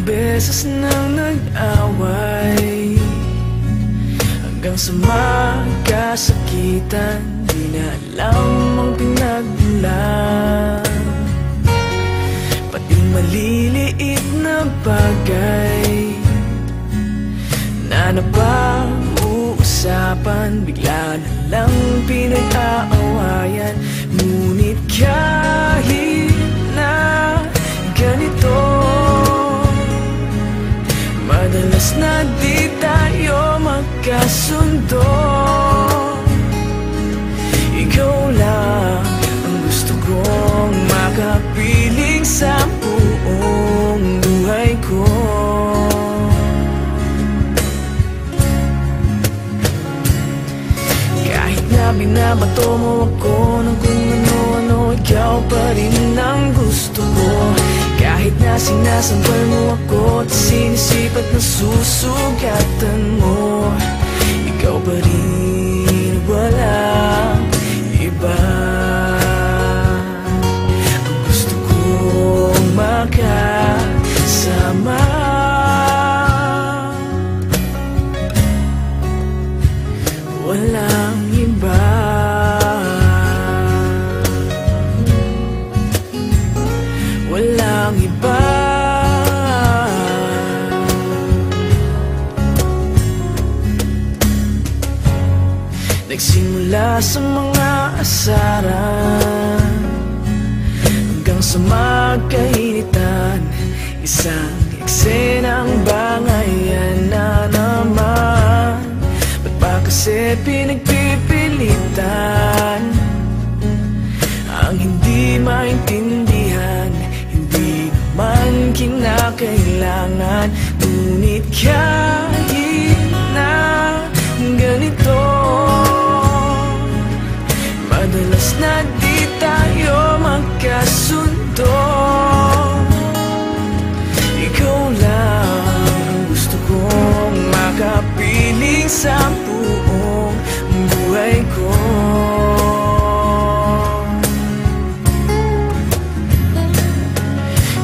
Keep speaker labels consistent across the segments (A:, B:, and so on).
A: beses nang nag-away, hanggang sa magkasakitan, di na alam ang pinagmulan. Pati maliliit na bagay na napag-uusapan, bigla na lang pinag-aawayan. Ngunit kahit na ganito, madalas na di tayo magkasundo. Ikaw lang ang gusto kong makapiling sa buong buhay ko. Kahit na binabato mo ako ng kung ano-ano, ikaw pa rin ang gusto ko. Kahit na sinasampal mo ako at sinisipat na susugatan mo, ikaw pa rin, walang iba. Ang gusto kong makasama, walang iba. Walang iba. Nagsimula sa mga asaran, hanggang sa magkainitan, isang eksenang bangayan na naman. Ba't ba kasi pinagpipilitan ang hindi maintindihan? Hindi naman kinakailangan. Ngunit kahit na ganito, madalas na di tayo magkasundo. Ikaw lang ang gusto kong makapiling sa buong buhay ko.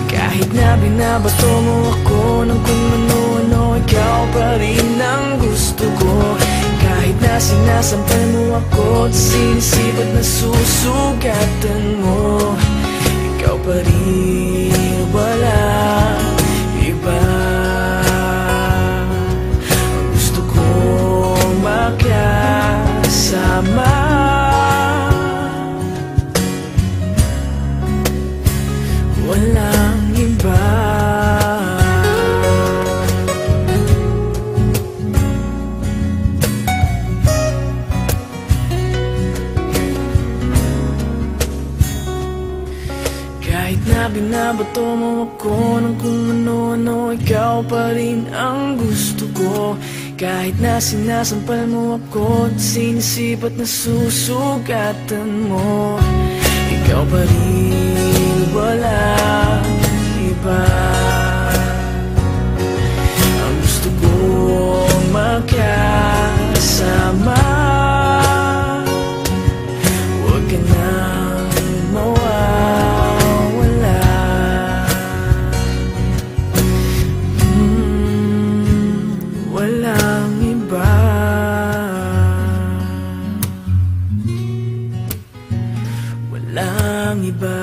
A: Kahit na binabato mo ako ng kung ano-ano, ikaw pa rin ang gusto ko. Kahit na sinasampal mo ako at sinisipat na susugatan mo, ikaw pa rin, walang iba. Ang gusto kong makasama, walang iba. Kahit na binabato mo ako ng kung ano-ano, ikaw pa rin ang gusto ko. Kahit na sinasampal mo ako at sinisipat na susugatan mo, ikaw pa rin, walang iba. Ang gusto kong makasama, huwag ka nang mawawala. Walang iba. Walang iba.